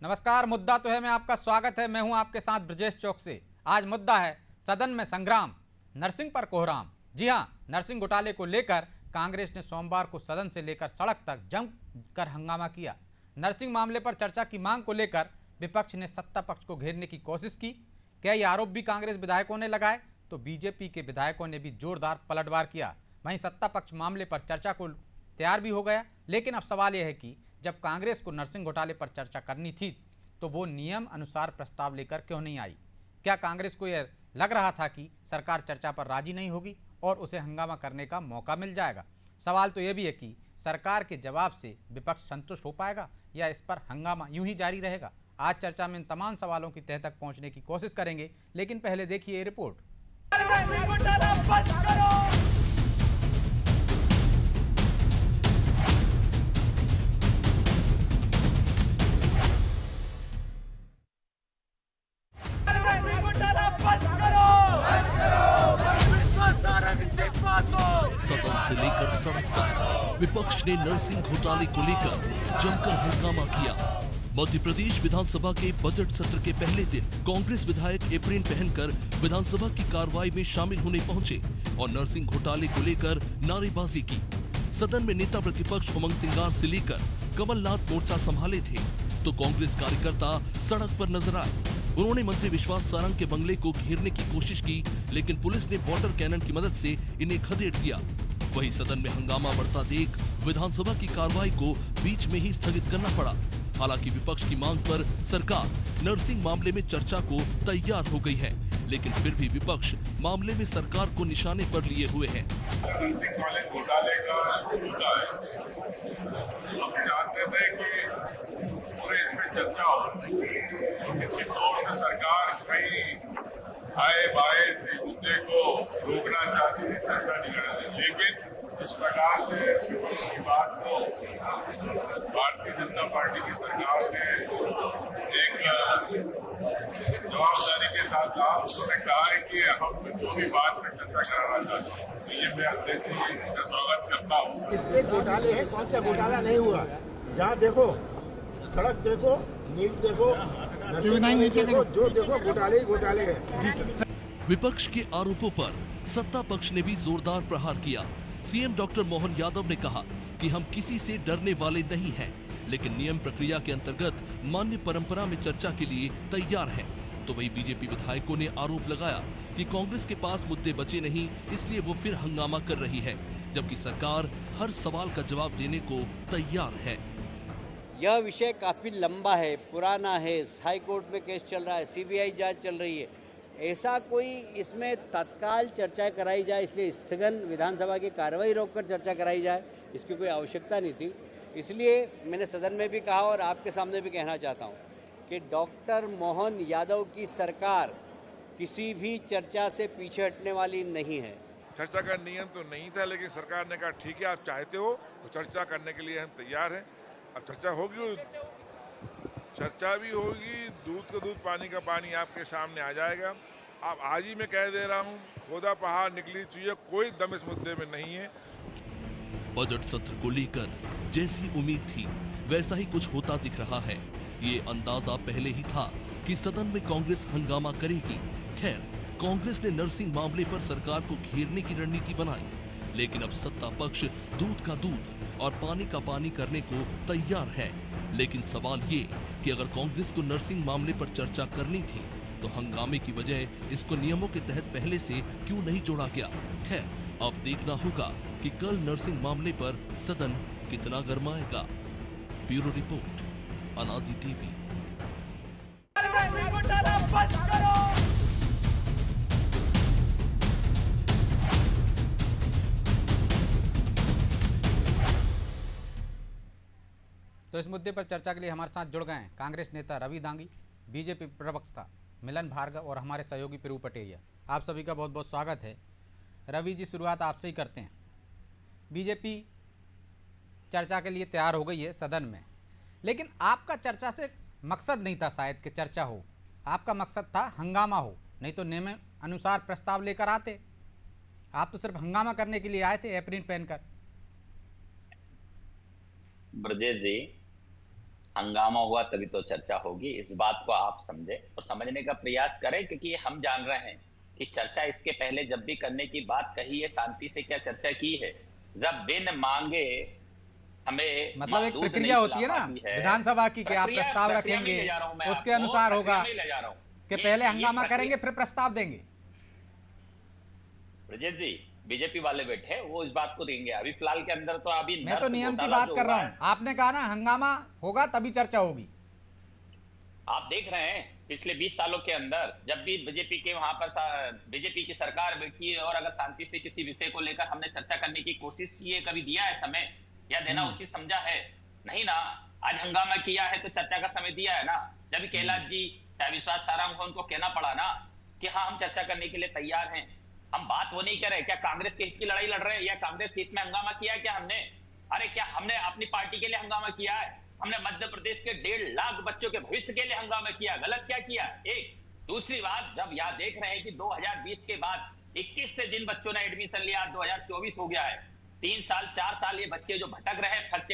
नमस्कार। मुद्दा तो है में आपका स्वागत है। मैं हूं आपके साथ ब्रजेश चौक से। आज मुद्दा है सदन में संग्राम, नरसिंह पर कोहराम। जी हां, नरसिंह घोटाले को लेकर कांग्रेस ने सोमवार को सदन से लेकर सड़क तक जमकर हंगामा किया। नरसिंह मामले पर चर्चा की मांग को लेकर विपक्ष ने सत्ता पक्ष को घेरने की कोशिश की। कई आरोप भी कांग्रेस विधायकों ने लगाए तो बीजेपी के विधायकों ने भी जोरदार पलटवार किया। वहीं सत्ता पक्ष मामले पर चर्चा को तैयार भी हो गया। लेकिन अब सवाल यह है कि जब कांग्रेस को नरसिंह घोटाले पर चर्चा करनी थी तो वो नियम अनुसार प्रस्ताव लेकर क्यों नहीं आई? क्या कांग्रेस को यह लग रहा था कि सरकार चर्चा पर राजी नहीं होगी और उसे हंगामा करने का मौका मिल जाएगा? सवाल तो यह भी है कि सरकार के जवाब से विपक्ष संतुष्ट हो पाएगा या इस पर हंगामा यूं ही जारी रहेगा? आज चर्चा में इन तमाम सवालों की तह तक पहुंचने की कोशिश करेंगे, लेकिन पहले देखिए ये रिपोर्ट। सदन से लेकर सड़क तक विपक्ष ने नरसिंह घोटाले को लेकर जमकर हंगामा किया। मध्य प्रदेश विधानसभा के बजट सत्र के पहले दिन कांग्रेस विधायक एप्रिन पहनकर विधानसभा की कार्रवाई में शामिल होने पहुंचे और नरसिंह घोटाले को लेकर नारेबाजी की। सदन में नेता प्रतिपक्ष उमंग सिंगार से लेकर कमलनाथ मोर्चा संभाले थे तो कांग्रेस कार्यकर्ता सड़क पर नजर आए। उन्होंने मंत्री विश्वास सारंग के बंगले को घेरने की कोशिश की, लेकिन पुलिस ने वाटर कैनन की मदद से इन्हें खदेड़ दिया। वहीं सदन में हंगामा बढ़ता देख विधानसभा की कार्रवाई को बीच में ही स्थगित करना पड़ा। हालांकि विपक्ष की मांग पर सरकार नरसिंह मामले में चर्चा को तैयार हो गई है, लेकिन फिर भी विपक्ष मामले में सरकार को निशाने पर लिए हुए है। नरसिंह वाले घोटाले का मुद्दा है। हम चाहते थे कि पूरे इसमें चर्चा हो, तो किसी तौर से सरकार कहीं आए बाए इस मुद्दे को रोकना चाहती थी, चर्चा नहीं करना थी। लेकिन इस प्रकार से विपक्ष की बात को भारतीय जनता पार्टी की सरकार ने एक जवाबदारी के साथ कहा। उन्होंने कहा है कि हम जो भी बात पर चर्चा कराना चाहते हैं, तो ये मैं अध्यक्ष जी का स्वागत करता हूँ। कितने घोटाले हैं, कौन सा घोटाला नहीं हुआ? जहाँ देखो, सड़क देखो, नीट देखो, देखो, जो देखो घोटाले ही घोटाले हैं। विपक्ष के आरोपों पर सत्ता पक्ष ने भी जोरदार प्रहार किया। सीएम डॉक्टर मोहन यादव ने कहा कि हम किसी से डरने वाले नहीं हैं, लेकिन नियम प्रक्रिया के अंतर्गत मान्य परंपरा में चर्चा के लिए तैयार हैं। तो वही बीजेपी विधायकों ने आरोप लगाया कि कांग्रेस के पास मुद्दे बचे नहीं, इसलिए वो फिर हंगामा कर रही है, जबकि सरकार हर सवाल का जवाब देने को तैयार है। यह विषय काफी लंबा है, पुराना है, हाई कोर्ट में केस चल रहा है, सीबीआई जांच चल रही है। ऐसा कोई इसमें तत्काल चर्चा कराई जाए, इसलिए स्थगन विधानसभा की कार्रवाई रोककर चर्चा कराई जाए, इसकी कोई आवश्यकता नहीं थी। इसलिए मैंने सदन में भी कहा और आपके सामने भी कहना चाहता हूं कि डॉक्टर मोहन यादव की सरकार किसी भी चर्चा से पीछे हटने वाली नहीं है। चर्चा का नियम तो नहीं था, लेकिन सरकार ने कहा ठीक है, आप चाहते हो तो चर्चा करने के लिए हम तैयार हैं। अब चर्चा होगी, चर्चा भी होगी, दूध का दूध पानी का पानी आपके सामने आ जाएगा। अब आज ही मैं कह दे रहा हूँ, खोदा पहाड़ निकली चुहिए, कोई दम इस मुद्दे में नहीं है। बजट सत्र को लेकर जैसी उम्मीद थी वैसा ही कुछ होता दिख रहा है। ये अंदाजा पहले ही था कि सदन में कांग्रेस हंगामा करेगी। खैर, कांग्रेस ने नरसिंह मामले पर सरकार को घेरने की रणनीति बनाई, लेकिन अब सत्ता पक्ष दूध का दूध और पानी का पानी करने को तैयार है। लेकिन सवाल ये कि अगर कांग्रेस को नरसिंह मामले पर चर्चा करनी थी तो हंगामे की वजह इसको नियमों के तहत पहले से क्यों नहीं जोड़ा गया? खैर, अब देखना होगा कि कल नरसिंह मामले पर सदन कितना गरमाएगा। ब्यूरो रिपोर्ट, अनादि टीवी। तो इस मुद्दे पर चर्चा के लिए हमारे साथ जुड़ गए हैं कांग्रेस नेता रवि दांगी, बीजेपी प्रवक्ता मिलन भार्गव और हमारे सहयोगी पिरू पटेरिया। आप सभी का बहुत बहुत स्वागत है। रवि जी, शुरुआत आपसे ही करते हैं। बीजेपी चर्चा के लिए तैयार हो गई है सदन में, लेकिन आपका चर्चा से मकसद नहीं था शायद कि चर्चा हो, आपका मकसद था हंगामा हो, नहीं तो नियम अनुसार प्रस्ताव लेकर आते। आप तो सिर्फ हंगामा करने के लिए आए थे एप्रिन पहनकर। ब्रजेश जी, हंगामा हुआ तभी तो चर्चा होगी। इस बात को आप समझे और समझने का प्रयास करें, क्योंकि हम जान रहे हैं कि चर्चा इसके पहले जब भी करने की बात कही है, शांति से क्या चर्चा की है। जब बिन मांगे हमें मतलब एक दूध प्रक्रिया नहीं होती है ना पिला पाती है, विधानसभा की, कि आप प्रक्रिया प्रस्ताव प्रक्रिया में रखेंगे, ले जा रहा हूं मैं उसके आपको, अनुसार होगा प्रक्रिया में ले जा रहा हूं कि ये- पहले ये हंगामा प्रक्रिया- करेंगे फिर प्रस्ताव देंगे। ब्रजेश जी, बीजेपी वाले बैठे वो इस बात को देंगे। अभी फिलहाल के अंदर तो अभी मैं तो नर्स नियम की घोटाला बात जो कर रहा हुआ हूं, है, आपने कहा ना हंगामा होगा तभी चर्चा होगी। आप देख रहे हैं पिछले 20 सालों के अंदर जब भी बीजेपी के वहां पर बीजेपी की सरकार बैठी है और अगर शांति से किसी विषय को लेकर हमने चर्चा करने की कोशिश की है, कभी दिया है समय या देना उचित समझा है? नहीं ना। आज हंगामा किया है तो चर्चा का समय दिया है ना। जब कैलाश जी चाहे विश्वास सारांग को उनको कहना पड़ा ना कि हाँ हम चर्चा करने के लिए तैयार हैं। हम बात वो नहीं कर रहे क्या कांग्रेस के हित की लड़ाई लड़ रहे हैं या कांग्रेस के हित में हंगामा किया क्या हमने? अरे क्या हमने अपनी पार्टी के लिए हंगामा किया है? हमने मध्य प्रदेश के 1.5 लाख बच्चों के भविष्य के लिए हंगामा किया। गलत क्या किया? एक दूसरी बात, जब यहाँ देख रहे हैं कि 2020 के बाद 21 से जिन बच्चों ने एडमिशन लिया 2024 हो गया है, 3 साल 4 साल ये बच्चे जो भटक रहे हैं फर्स्ट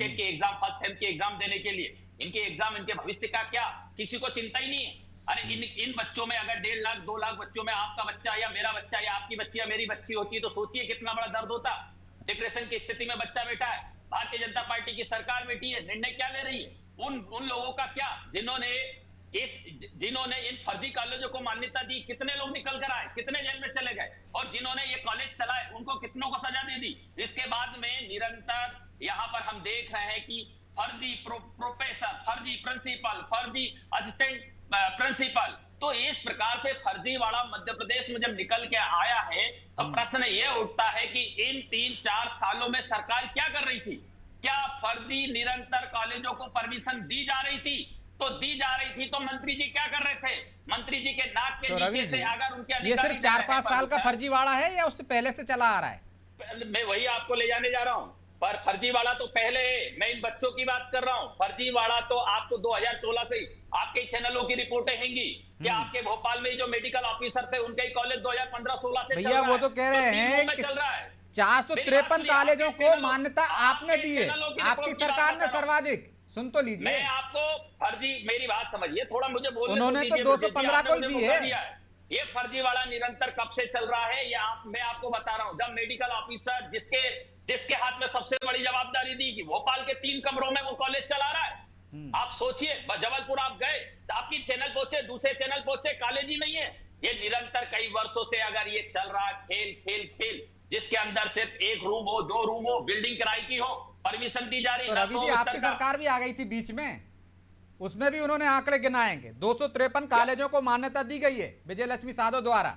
एड के एग्जाम, फर्स्ट सेम के एग्जाम देने के लिए, इनके एग्जाम, इनके भविष्य का क्या किसी को चिंता ही नहीं है। अरे इन बच्चों में अगर 1.5 लाख 2 लाख बच्चों में आपका बच्चा या मेरा बच्चा या आपकी बच्ची या मेरी बच्ची होती तो सोचिए कितना बड़ा दर्द होता। डिप्रेशन की स्थिति में बच्चा बैठा है, भारतीय जनता पार्टी की सरकार बैठी है, निर्णय क्या ले रही है? उन लोगों का क्या जिन्होंने इन फर्जी कॉलेजों को मान्यता दी, कितने लोग निकल कर आए, कितने जेल में चले गए, और जिन्होंने ये कॉलेज चलाए उनको कितनों को सजा दे दी। इसके बाद में निरंतर यहाँ पर हम देख रहे हैं कि फर्जी प्रोफेसर, फर्जी प्रिंसिपल, फर्जी असिस्टेंट प्रिंसिपल, तो इस प्रकार से फर्जीवाड़ा मध्य प्रदेश में जब निकल के आया है तो प्रश्न ये उठता है कि इन 3-4 सालों में सरकार क्या कर रही थी? क्या फर्जी निरंतर कॉलेजों को परमिशन दी जा रही थी? तो दी जा रही थी तो मंत्री जी क्या कर रहे थे? मंत्री जी के नाक के तो नीचे रवि से जी, अगर उनके ये अधिकारी सिर्फ 4-5 साल का फर्जीवाड़ा है या उससे पहले से चला आ रहा है? मैं वही आपको ले जाने जा रहा हूं। पर फर्जीवाड़ा तो पहले है, मैं इन बच्चों की बात कर रहा हूं। फर्जीवाड़ा तो आपको 2016 से आपके चैनलों की रिपोर्टें हैंगी कि आपके भोपाल में जो मेडिकल ऑफिसर थे उनके कॉलेज 2015-16 से भैया वो तो कह रहे हैं कि 453 कॉलेजों को मान्यता आपने दी है, आपकी सरकार ने सर्वाधिक। सुन तो लीजिए, मैं आपको फर्जी, मेरी बात समझिए थोड़ा, मुझे बोलने उन्होंने तो 215 को ही दी है। ये फर्जीवाड़ा निरंतर कब से चल रहा है मैं आपको बता रहा हूं। जब मेडिकल ऑफिसर जिसके हाथ में सबसे बड़ी जवाबदारी दी कि भोपाल के 3 कमरों में वो कॉलेज चला रहा है। आप सोचिए, जबलपुर आप गए, आपकी चैनल पहुंचे, दूसरे चैनल पहुंचे, कॉलेज ही नहीं है। ये निरंतर कई वर्षों से अगर ये चल रहा खेल जिसके अंदर सिर्फ 1 रूम हो, 2 रूम हो, बिल्डिंग किराए की हो, परमिशन दी जा रही तो है। रवि जी आपकी सरकार भी आ गई थी बीच में, उसमें भी उन्होंने आंकड़े गिनाएंगे। 253 कॉलेजों को मान्यता दी गई है विजय लक्ष्मी साधो द्वारा।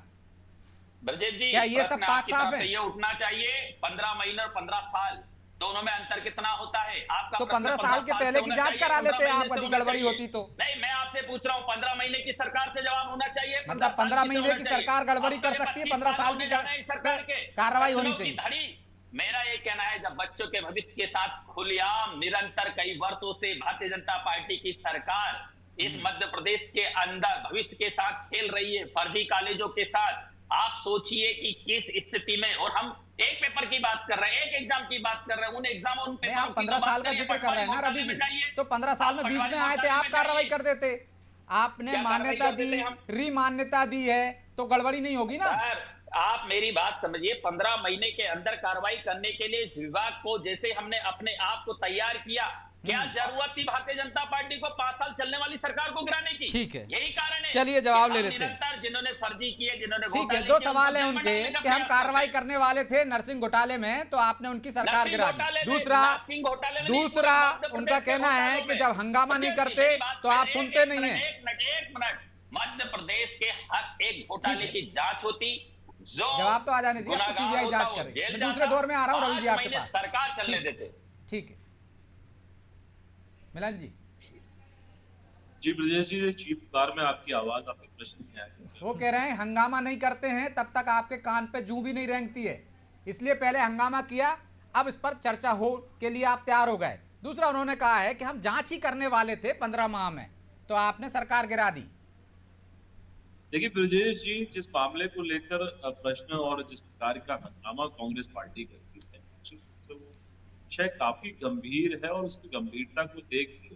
ब्रजेश जी, क्या ये सब प्रश्न पाक आपकी साफ तरफ है? से ये उठना चाहिए 15 महीने और 15 साल दोनों में अंतर कितना होता है? आपका तो प्रश्न 15 साल के पहले से की होना जांच चाहिए, करा 15 लेते महीने आप, से यदि होना गड़बड़ी चाहिए। होती तो। नहीं, मैं आपसे पूछ रहा हूँ 15 महीने की सरकार से जवाब होना चाहिए। मतलब 15 महीने की सरकार गड़बड़ी कर सकती है, 15 साल की सरकार के कार्रवाई होनी बच्चों की चाहिए। धड़ी। मेरा ये कहना है जब बच्चों के भविष्य के साथ खुलेआम निरंतर कई वर्षों से भारतीय जनता पार्टी की सरकार इस मध्य प्रदेश के अंदर भविष्य के साथ खेल रही है, फर्जी कॉलेजों के साथ, आप सोचिए कि किस स्थिति में। और हम एक पेपर की बात कर रहे हैं, एक एग्जाम की बात कर रहे हैं, उन एग्जाम उन नहीं, आप 15 साल का जिक्र कर रहे हैं ना रवि जी, तो 15 साल में बीच में आए थे, आप कार्रवाई कर देते। आपने मान्यता दी, रीमान्यता दी है, तो गड़बड़ी नहीं होगी ना? आप मेरी बात समझिए, 15 महीने के अंदर कार्रवाई करने के लिए इस विभाग को जैसे हमने अपने आप को तैयार किया, क्या जरूरत थी भारतीय जनता पार्टी को 5 साल चलने वाली सरकार को गिराने की? ठीक है, यही कारण है। चलिए जवाब ले लेते हैं। जिन्होंने फर्जी किए, जिन्होंने ठीक है, 2 सवाल है उनके कि हम कार्रवाई करने वाले थे नरसिंह घोटाले में, तो आपने उनकी सरकार गिरा दी। दूसरा उनका कहना है कि जब हंगामा नहीं करते तो आप सुनते नहीं है। एक मिनट, मध्य प्रदेश के हर एक घोटाले की जांच होती, जो जवाब तो आ जाने दिया, तो सीबीआई जांच करे। मैं दूसरे दौर में आ रहा हूं रवि जी आपके पास। सरकार चलने देते। ठीक है मिलन जी। जी ब्रजेश जी, चीफ कार में आपकी आवाज, आपके प्रश्न नहीं आए। वो कह रहे हैं हंगामा नहीं करते हैं तब तक आपके कान पे जूं भी नहीं रेंगती है, इसलिए पहले हंगामा किया, अब इस पर चर्चा हो के लिए आप तैयार हो गए। दूसरा उन्होंने कहा है कि हम जांच ही करने वाले थे 15 माह में, तो आपने सरकार गिरा दी। देखिए ब्रजेश जी, जिस मामले को लेकर प्रश्न और जिस प्रकार का हंगामा कांग्रेस पार्टी करती है, वो विषय काफी गंभीर है और उसकी गंभीरता को देख के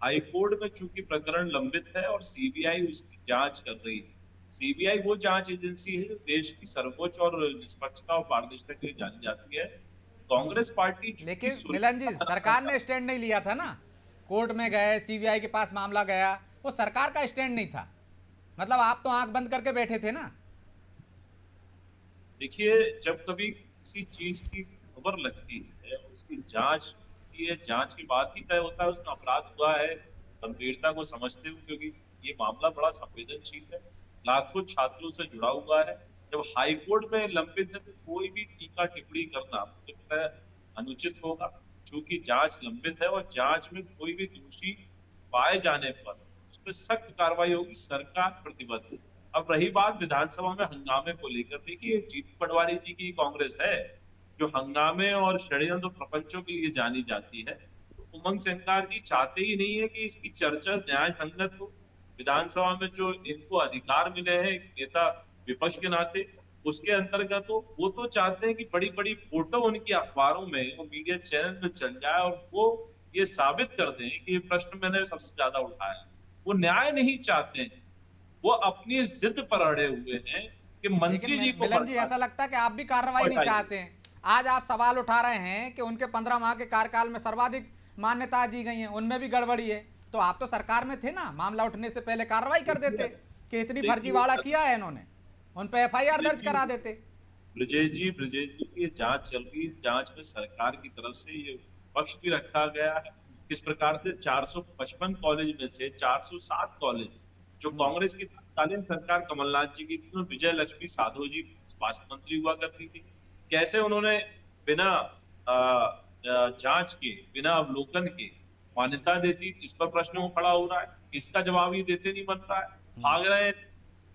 हाई कोर्ट में चूंकि प्रकरण लंबित है और सीबीआई उसकी जांच कर रही है। सीबीआई वो जांच एजेंसी है जो देश की सर्वोच्च और निष्पक्षता और पारदर्शिता के लिए जानी जाती है। कांग्रेस पार्टी चूंकि लेकिन मिलन जी, सरकार ने स्टैंड नहीं लिया था ना, कोर्ट में गए, सीबीआई के पास मामला गया, वो सरकार का स्टैंड नहीं था। मतलब आप तो आंख बंद करके बैठे थे ना। देखिए, जब कभी किसी चीज की खबर लगती है, उसकी जांच होती है, जांच के बाद ही तय होता है उसमें अपराध हुआ है, गंभीरता को समझते हुए, क्योंकि ये मामला बड़ा संवेदनशील है, लाखों छात्रों से जुड़ा हुआ है। जब हाई कोर्ट में लंबित है तो कोई भी टीका टिप्पणी करना मुझे लगता है अनुचित होगा, क्योंकि जांच लंबित है और जांच में कोई भी दोषी पाए जाने पर उस पर सख्त कार्रवाई होगी। सरकार प्रतिबद्ध है। अब रही बात विधानसभा में हंगामे को लेकर, देखिए जीतू पटवारी जी की कांग्रेस है जो हंगामे और षड्यंत्र प्रपंचों के लिए जानी जाती है। तो उमंग सिंगार जी चाहते ही नहीं है कि इसकी चर्चा न्याय संगत हो। विधानसभा में जो इनको अधिकार मिले हैं एक नेता विपक्ष के नाते, उसके अंतर्गत वो तो चाहते हैं कि बड़ी बड़ी फोटो उनकी अखबारों में, वो मीडिया चैनल में चल जाए और वो ये साबित कर दें कि ये प्रश्न मैंने सबसे ज्यादा उठाया। वो न्याय नहीं चाहते हैं, वो अपनी जिद पर अड़े हुए हैं कि मंत्री जी को मिलन जी, ऐसा लगता है कि आप भी कार्रवाई नहीं चाहते हैं। आज आप सवाल उठा रहे हैं कि उनके 15 माह के कार्यकाल में सर्वाधिक मान्यता दी गई है, उनमें भी गड़बड़ी है। तो आप तो सरकार में थे ना, मामला उठने से पहले कार्रवाई कर देते कि इतनी फर्जीवाड़ा किया है इन्होंने, उन पे एफआईआर दर्ज करा देते। ब्रजेश जी ये जांच चल रही है। जांच में सरकार की तरफ से ये पक्ष भी रखा गया है किस प्रकार से 455 कॉलेज में से 407 कॉलेज जो कांग्रेस की तत्कालीन सरकार कमलनाथ जी की थी, उसमें विजय लक्ष्मी साधो जी स्वास्थ्य मंत्री हुआ करती थी, कैसे उन्होंने बिना जांच के, बिना अवलोकन के मान्यता देती, इस पर प्रश्न खड़ा हो रहा है। इसका जवाब ये देते नहीं बन रहा है, भाग रहे हैं।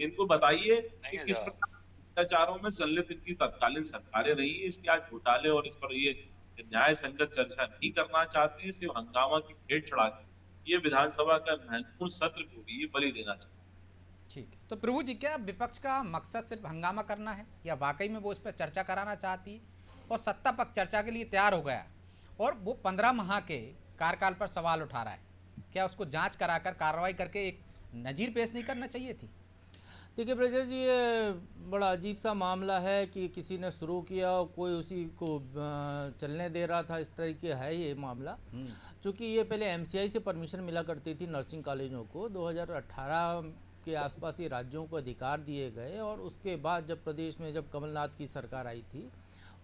इनको बताइए कि किस प्रकार भ्रष्टाचारों में संलिप्त इनकी तत्कालीन सरकारें रही है, इसके आज घोटाले और इस पर ये न्याय संगत चर्चा नहीं करना चाहते हैं, सिर्फ हंगामा की भेंट चढ़ा के ये विधानसभा का महत्वपूर्ण सत्र को भी ये बलि देना चाहते हैं। ठीक है, तो प्रभु जी, क्या विपक्ष का मकसद सिर्फ हंगामा करना है या वाकई में वो इस पर चर्चा कराना चाहती है और सत्ता पक्ष चर्चा के लिए तैयार हो गया और वो 15 माह के कार्यकाल पर सवाल उठा रहा है? क्या उसको जांच कराकर कार्रवाई करके एक नजीर पेश नहीं करना चाहिए थी? देखिए ब्रजेश जी, ये बड़ा अजीब सा मामला है कि किसी ने शुरू किया और कोई उसी को चलने दे रहा था, इस तरीके है ये मामला। चूँकि ये पहले एमसीआई से परमिशन मिला करती थी नर्सिंग कॉलेजों को, 2018 के आसपास ये राज्यों को अधिकार दिए गए और उसके बाद जब प्रदेश में जब कमलनाथ की सरकार आई थी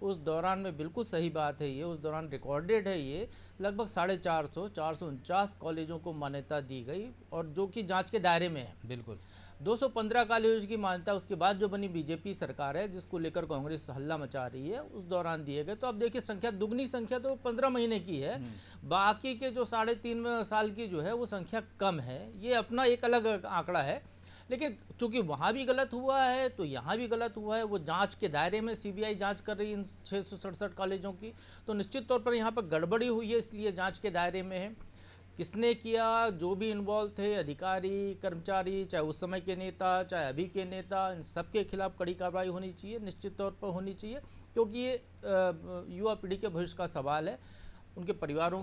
उस दौरान में, बिल्कुल सही बात है ये, उस दौरान रिकॉर्डेड है ये, लगभग 449 कॉलेजों को मान्यता दी गई और जो कि जांच के दायरे में है। बिल्कुल 215 कॉलेज की मान्यता उसके बाद जो बनी बीजेपी सरकार है, जिसको लेकर कांग्रेस हल्ला मचा रही है, उस दौरान दिए गए। तो अब देखिए संख्या, दुगनी संख्या तो 15 महीने की है, बाकी के जो 3.5 साल की जो है वो संख्या कम है। ये अपना एक अलग आंकड़ा है, लेकिन चूंकि वहाँ भी गलत हुआ है तो यहाँ भी गलत हुआ है। वो जांच के दायरे में सीबीआई जांच कर रही है इन 667 कॉलेजों की, तो निश्चित तौर पर यहाँ पर गड़बड़ी हुई है, इसलिए जांच के दायरे में है। किसने किया, जो भी इन्वॉल्व थे, अधिकारी, कर्मचारी, चाहे उस समय के नेता, चाहे अभी के नेता, इन सब के खिलाफ कड़ी कार्रवाई होनी चाहिए, निश्चित तौर पर होनी चाहिए, क्योंकि ये युवा पीढ़ी के भविष्य का सवाल है। उनके परिवारों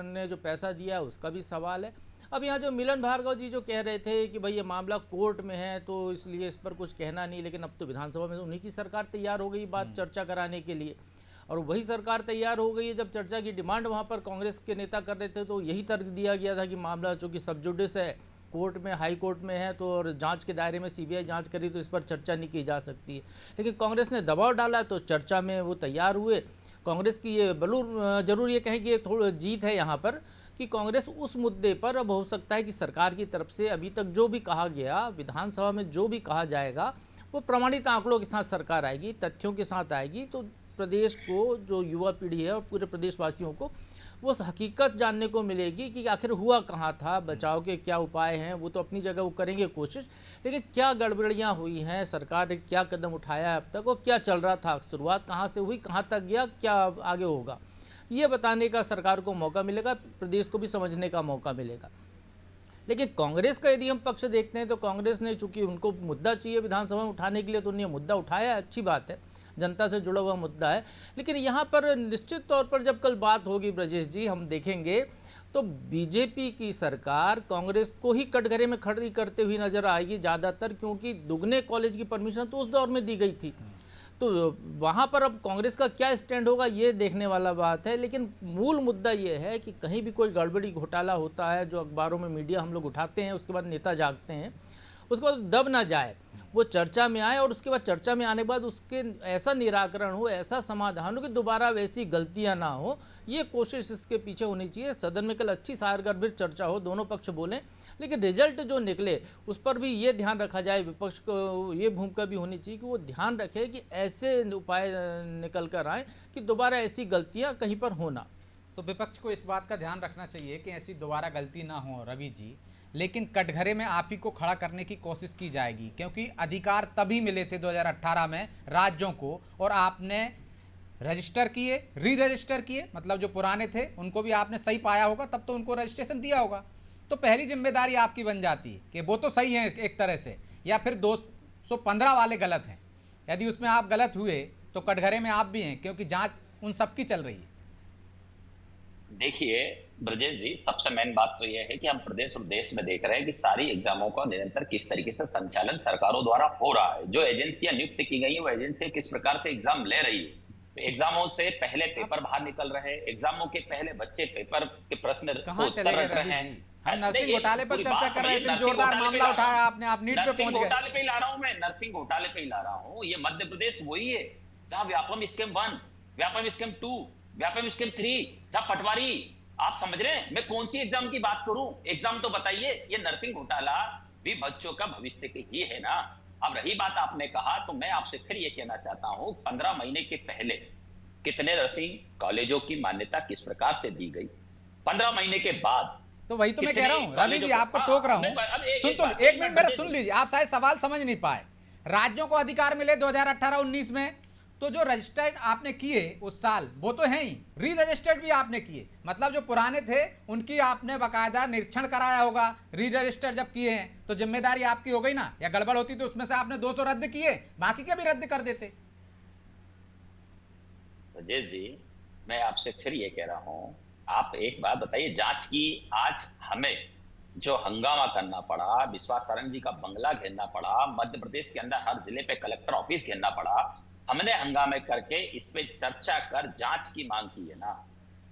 ने जो पैसा दिया है उसका भी सवाल है। अब यहाँ जो मिलन भार्गव जी जो कह रहे थे कि भाई ये मामला कोर्ट में है तो इसलिए इस पर कुछ कहना नहीं, लेकिन अब तो विधानसभा में उन्हीं की सरकार तैयार हो गई बात चर्चा कराने के लिए, और वही सरकार तैयार हो गई है। जब चर्चा की डिमांड वहाँ पर कांग्रेस के नेता कर रहे थे तो यही तर्क दिया गया था कि मामला चूँकि सब जुडिस है, कोर्ट में, हाई कोर्ट में है, तो और जांच के दायरे में सीबीआई जांच करी तो इस पर चर्चा नहीं की जा सकती है। लेकिन कांग्रेस ने दबाव डाला तो चर्चा में वो तैयार हुए। कांग्रेस की ये जरूर ये कहें कि थोड़ी जीत है यहाँ पर कि कांग्रेस उस मुद्दे पर अब हो सकता है कि सरकार की तरफ से अभी तक जो भी कहा गया, विधानसभा में जो भी कहा जाएगा, वो प्रमाणित आंकड़ों के साथ सरकार आएगी, तथ्यों के साथ आएगी, तो प्रदेश को, जो युवा पीढ़ी है और पूरे प्रदेशवासियों को वो हकीकत जानने को मिलेगी कि आखिर हुआ कहाँ था, बचाव के क्या उपाय हैं। वो तो अपनी जगह वो करेंगे कोशिश, लेकिन क्या गड़बड़ियाँ हुई हैं, सरकार ने क्या कदम उठाया है अब तक, और क्या चल रहा था, शुरुआत कहाँ से हुई, कहाँ तक गया, क्या आगे होगा, ये बताने का सरकार को मौका मिलेगा, प्रदेश को भी समझने का मौका मिलेगा। लेकिन कांग्रेस का यदि हम पक्ष देखते हैं तो कांग्रेस ने, चूंकि उनको मुद्दा चाहिए विधानसभा में उठाने के लिए, तो उन्हें मुद्दा उठाया, अच्छी बात है। जनता से जुड़ा हुआ मुद्दा है। लेकिन यहाँ पर निश्चित तौर पर जब कल बात होगी ब्रजेश जी, हम देखेंगे तो बीजेपी की सरकार कांग्रेस को ही कटघरे में खड़ी करते हुए नजर आएगी ज़्यादातर, क्योंकि दुगने कॉलेज की परमिशन तो उस दौर में दी गई थी। तो वहाँ पर अब कांग्रेस का क्या स्टैंड होगा ये देखने वाला बात है। लेकिन मूल मुद्दा ये है कि कहीं भी कोई गड़बड़ी घोटाला होता है जो अखबारों में मीडिया हम लोग उठाते हैं, उसके बाद नेता जागते हैं, उसके बाद दब ना जाए, वो चर्चा में आए और उसके बाद चर्चा में आने के बाद उसके ऐसा निराकरण हो, ऐसा समाधान हो कि दोबारा वैसी गलतियां ना हो। ये कोशिश इसके पीछे होनी चाहिए। सदन में कल अच्छी सारगर चर्चा हो, दोनों पक्ष बोलें, लेकिन रिजल्ट जो निकले उस पर भी ये ध्यान रखा जाए, विपक्ष को ये भूमिका भी होनी चाहिए कि वो ध्यान रखे कि ऐसे उपाय निकल कर आए कि दोबारा ऐसी गलतियाँ कहीं पर होना। तो विपक्ष को इस बात का ध्यान रखना चाहिए कि ऐसी दोबारा गलती ना हो रवि जी, लेकिन कटघरे में आप ही को खड़ा करने की कोशिश की जाएगी, क्योंकि अधिकार तभी मिले थे 2018 में राज्यों को, और आपने रजिस्टर किए, री रजिस्टर किए, मतलब जो पुराने थे उनको भी आपने सही पाया होगा, तब तो उनको रजिस्ट्रेशन दिया होगा। तो पहली जिम्मेदारी आपकी बन जाती है कि वो तो सही है एक तरह से, या फिर 215 वाले गलत हैं। यदि उसमें आप गलत हुए तो कटघरे में आप भी हैं, क्योंकि जांच उन सबकी चल रही है। देखिए ब्रजेश जी, सबसे मेन बात तो यह है कि हम प्रदेश और देश में देख रहे हैं कि सारी एग्जामों का निरंतर किस तरीके से संचालन सरकारों द्वारा हो रहा है। जो एजेंसियां नियुक्त की गई है वो एजेंसियां किस प्रकार से एग्जाम ले रही है। एग्जामों से पहले पेपर बाहर निकल रहे हैं, एग्जामों के पहले बच्चे पेपर के प्रश्न कहाँ चले गए रवि जी? हम नर्सिंग घोटाले पर चर्चा कर रहे थे, जोरदार मामला उठाया आपने, आप नीट पे पहुंच गए। घोटाले पे ही ला रहा हूं मैं, नर्सिंग घोटाले पे ही ला रहा हूं। ये मध्य प्रदेश वही है जहां Vyapam scheme 1, Vyapam scheme 2, Vyapam scheme 3, जहां पटवारी, आप समझ रहे हैं मैं कौन सी एग्जाम की बात करूं? एग्जाम तो बताइए। ये नर्सिंग घोटाला भी बच्चों का भविष्य के ही है ना। अब रही बात आपने कहा, तो मैं आपसे फिर ये कहना चाहता हूं, 15 महीने के पहले कितने नर्सिंग कॉलेजों की मान्यता किस प्रकार से दी गई, 15 महीने के बाद तो वही तो मैं कह रहा हूं रवि जी, आपको टोक रहा हूं। सुन तो एक मिनट मेरा सुन लीजिए, आप शायद सवाल समझ नहीं पाए। राज्यों को अधिकार मिले 2018-19 में, तो जो रजिस्टर्ड आपने किए उस साल वो तो है ही, री रजिस्टर्ड भी आपने किए, मतलब जो पुराने थे उनकी आपने बाकायदा निरीक्षण कराया होगा। री रजिस्टर्ड जब किए हैं तो जिम्मेदारी आपकी हो गई ना, या गड़बड़ होती तो उसमें से आपने 200 रद्द किए, बाकी के भी रद्द कर देते। राजेश जी, मैं आपसे फिर ये कह रहा हूं, आप एक बात बताइए, जांच की आज हमें जो हंगामा करना पड़ा, विश्वास सारंग जी का बंगला घेरना पड़ा, मध्य प्रदेश के अंदर हर जिले पे कलेक्टर ऑफिस घेरना पड़ा, हमने हंगामे करके इस पे चर्चा कर जांच की मांग की है ना।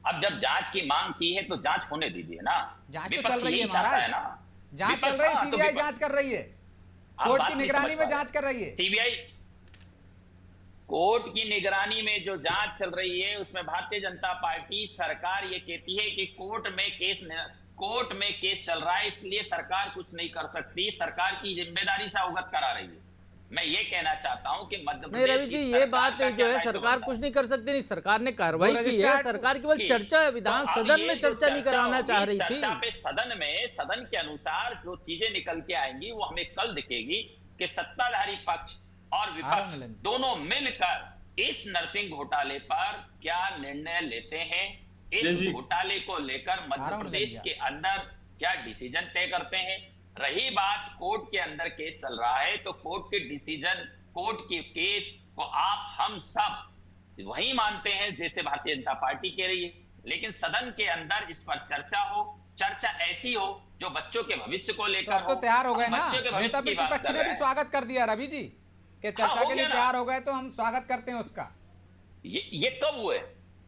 अब जब जांच की मांग की है तो जांच होने दीजिए ना। जांच तो चल रही है महाराज, जांच चल रही है, सीबीआई जांच कर रही है, कोर्ट की निगरानी में जांच कर रही है। सीबीआई कोर्ट की निगरानी में जो जांच चल रही है उसमें भारतीय जनता पार्टी सरकार ये कहती है कि कोर्ट में केस चल रहा है, इसलिए सरकार कुछ नहीं कर सकती, सरकार की जिम्मेदारी से अवगत करा रही है। मैं ये कहना चाहता हूं कि मध्य प्रदेश रवि जी, ये बात जो है सरकार कुछ नहीं कर सकती, नहीं सरकार ने कार्रवाई की है, सरकार केवल चर्चा, विधान सदन में चर्चा नहीं कराना चाह रही थी। सदन के अनुसार जो चीजें निकल के आएंगी वो हमें कल दिखेगी कि सत्ताधारी पक्ष और विपक्ष दोनों मिलकर इस नर्सिंग घोटाले पर क्या निर्णय लेते हैं, इस घोटाले को लेकर मध्य प्रदेश के अंदर क्या डिसीजन तय करते हैं। रही बात कोर्ट के अंदर केस चल रहा है, तो कोर्ट के डिसीजन, कोर्ट के केस को आप हम सब वही मानते हैं जैसे भारतीय जनता पार्टी कह रही है, लेकिन सदन के अंदर इस पर चर्चा हो, चर्चा ऐसी हो जो बच्चों के भविष्य को लेकर तो तैयार हो गए ना, नेता प्रतिपक्ष ने भी स्वागत कर दिया रवि जी कि चर्चा के लिए तैयार हो गए, तो हम स्वागत करते हैं उसका। ये कब हुए?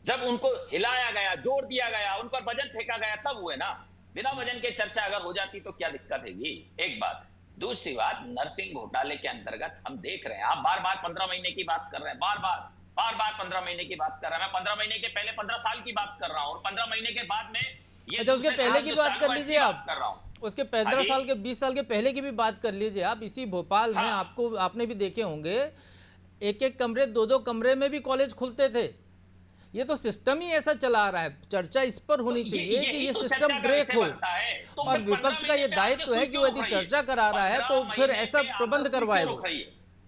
जब उनको हिलाया गया, जोर दिया गया, उन पर वजन फेंका गया, तब हुए ना। बिना वजन के चर्चा अगर हो जाती तो क्या दिक्कत है? एक बात। दूसरी बात, नर्सिंग घोटाले के अंतर्गत हम देख रहे हैं, आप बार बार 15 महीने की बात कर रहे हैं, बार बार 15 महीने की बात कर रहे हैं। मैं 15 महीने के पहले 15 साल की बात कर रहा हूं, और 15 महीने के बाद में ये अच्छा, उसके पहले की बात कर लीजिए आप, कर रहा हूं, उसके 15 साल के 20 साल के पहले की भी बात कर लीजिए आप। इसी भोपाल में आपने भी देखे होंगे, एक कमरे, 2 कमरे में भी कॉलेज खुलते थे। ये तो सिस्टम ही ऐसा चला रहा है, चर्चा इस पर होनी चाहिए कि ये सिस्टम ब्रेक हो, और विपक्ष का ये दायित्व है कि वो यदि चर्चा करा रहा है तो फिर ऐसा प्रबंध करवाए वो।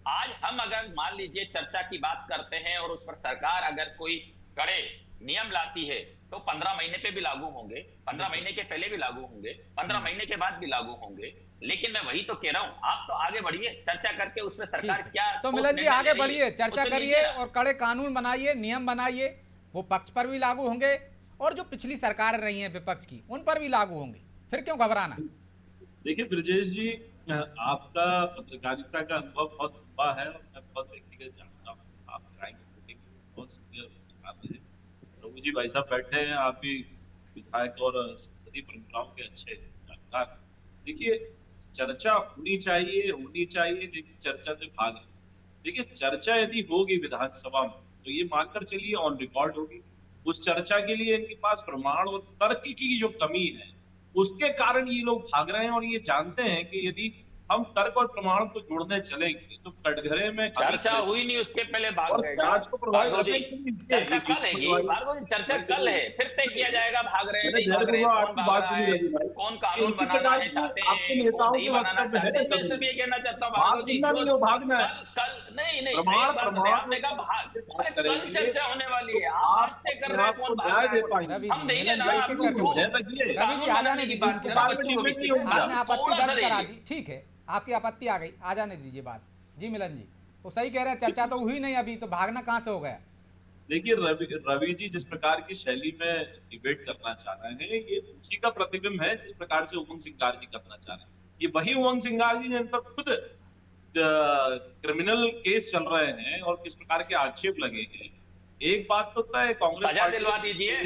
आज हम अगर मान लीजिए चर्चा की बात करते हैं और उस पर सरकार अगर कोई कड़े नियम लाती है, तो 15 महीने पे भी लागू होंगे, 15 महीने के पहले भी लागू होंगे, 15 महीने के बाद भी लागू होंगे। लेकिन मैं वही तो कह रहा हूं, आप तो आगे बढ़िए, चर्चा करके उसमें सरकार क्या तो मिलन जी आगे बढ़िए, चर्चा करिए और कड़े कानून बनाइए, नियम बनाइए, वो पक्ष पर भी लागू होंगे और जो पिछली सरकार रही है विपक्ष की उन पर भी लागू होंगे, फिर क्यों घबराना। देखिए ब्रजेश जी, आपका पत्रकारिता का अनुभव बहुत लंबा है और मैं बहुत व्यक्तिगत जानता हूँ। आप क्राइम रिपोर्टिंग बहुत सीनियर पत्रकार हैं। प्रभु जी भाई साहब बैठे हैं, आप भी विधायक और संसदीय परंपराओं के अच्छे जानकार। देखिए चर्चा होनी चाहिए, लेकिन चर्चा से भाग नहीं। देखिए चर्चा यदि होगी विधानसभा में तो ये मानकर चलिए ऑन रिकॉर्ड होगी। उस चर्चा के लिए इनके पास प्रमाण और तर्क की जो कमी है उसके कारण ये लोग भाग रहे हैं और ये जानते हैं कि यदि हम तर्क और प्रमाण को जोड़ने चलेंगे तो कटघरे में चर्चा हुई नहीं, उसके पहले भाग गए। जांच को प्रभावित चर्चा कल है, चर्चा कल है, फिर तय किया जाएगा भाग रहे हैं नहीं भाग रहे हैं, कौन भाग रहा है, कौन कानून बनाना है चाहते हैं, कौन नहीं बनाना चाहते हैं। मैं सिर्फ ये कहना चाहता हूँ भागो जी, कल नहीं आपने कहा भाग, कल चर्चा होने वाली है, आप तय कर रहे हैं कौन भाग रहा है। हम नहीं लेना रवि जी आ जाने दीजिए, उनकी बात आपने आपत्ति दर्ज करा दी, ठीक है, आपकी आपत्ति आ गई, आ जाने दीजिए बात। जी मिलन जी वो सही कह रहे हैं, चर्चा तो हुई नहीं अभी, तो भागना कहाँ से हो गया। देखिए रवि जी जिस प्रकार की शैली में डिबेट करना चाह रहे हैं ये उसी का प्रतिबिंब है जिस प्रकार से उमंग सिंगार जी करना चाह रहे हैं। ये वही उमंग सिंगार जी जिन पर खुद क्रिमिनल केस चल रहे हैं और किस प्रकार के आक्षेप लगे हैं। एक बात तो तय कांग्रेस सजा दिलवा दीजिए,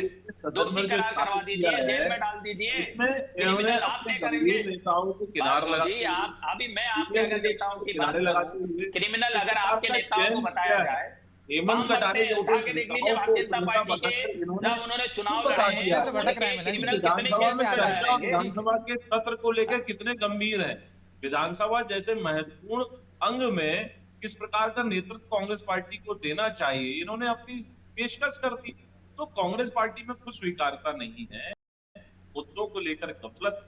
दोषी करार करवा दीजिए, जेल में डाल दीजिए, क्रिमिनल आप तय करेंगे। नेताओं को किनारे लगा जी आप अभी मैं आपके अगर नेताओं की बात करूं, क्रिमिनल अगर आपके नेताओं को बताया जाए, हेमंत कटारे उठा के देख लीजिए भारतीय जनता पार्टी के जब उन्होंने चुनाव लड़े हैं, क्रिमिनल कितने केस चल रहे हैं। विधानसभा के सत्र को लेकर कितने गंभीर है, विधानसभा जैसे महत्वपूर्ण अंग में किस प्रकार का नेतृत्व कांग्रेस पार्टी को देना चाहिए इन्होंने अपनी पेशकश कर दी। तो कांग्रेस पार्टी में कुछ स्वीकार्यता नहीं है, मुद्दों को लेकर गफलत।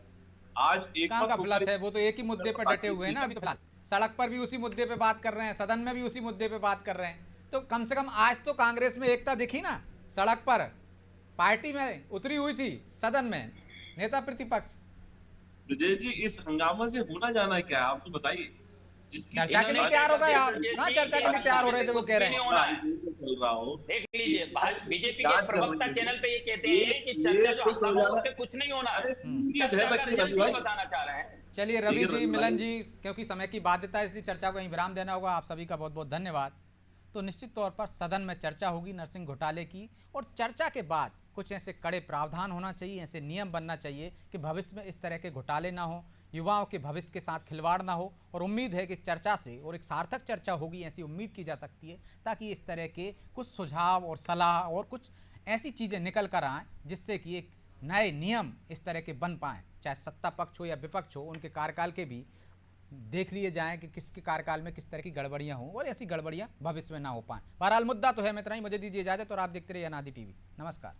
आज एक गफलत है, वो तो एक ही मुद्दे पर डटे हुए हैं ना अभी तो फिलहाल। सड़क पर भी उसी मुद्दे पे बात कर रहे हैं, सदन में भी उसी मुद्दे पे बात कर रहे हैं। तो कम से कम आज तो कांग्रेस में एकता दिखी ना, सड़क पर पार्टी में उतरी हुई थी, सदन में नेता प्रतिपक्ष। विजय जी इस हंगामा से होना जाना क्या है आप तो बताइए। चर्चा के लिए तैयार हो गए आप, कहाँ चर्चा के लिए तैयार हो रहे थे वो कह रहे हैं। देख लीजिए बीजेपी के प्रवक्ता चैनल पे ये कहते हैं कि चर्चा जो हंगामा उससे कुछ नहीं होना है, बताना चाह रहे हैं। चलिए रवि जी, मिलन जी, क्योंकि समय की बाध्यता है इसलिए चर्चा को यहीं विराम देना होगा। आप सभी का बहुत बहुत धन्यवाद। तो निश्चित तौर पर सदन में चर्चा होगी नरसिंह घोटाले की, और चर्चा के बाद कुछ ऐसे कड़े प्रावधान होना चाहिए, ऐसे नियम बनना चाहिए कि भविष्य में इस तरह के घोटाले ना हो, युवाओं के भविष्य के साथ खिलवाड़ ना हो। और उम्मीद है कि चर्चा से, और एक सार्थक चर्चा होगी ऐसी उम्मीद की जा सकती है, ताकि इस तरह के कुछ सुझाव और सलाह और कुछ ऐसी चीज़ें निकल कर आएँ जिससे कि एक नए नियम इस तरह के बन पाएँ, चाहे सत्ता पक्ष हो या विपक्ष हो, उनके कार्यकाल के भी देख लिए जाएं कि किसके कार्यकाल में किस तरह की गड़बड़ियां हों और ऐसी गड़बड़ियां भविष्य में ना हो पाएं। बहरहाल मुद्दा तो है, मैं इतना ही, मुझे दीजिए इजाजत और आप देखते रहिए अनादि टीवी। नमस्कार।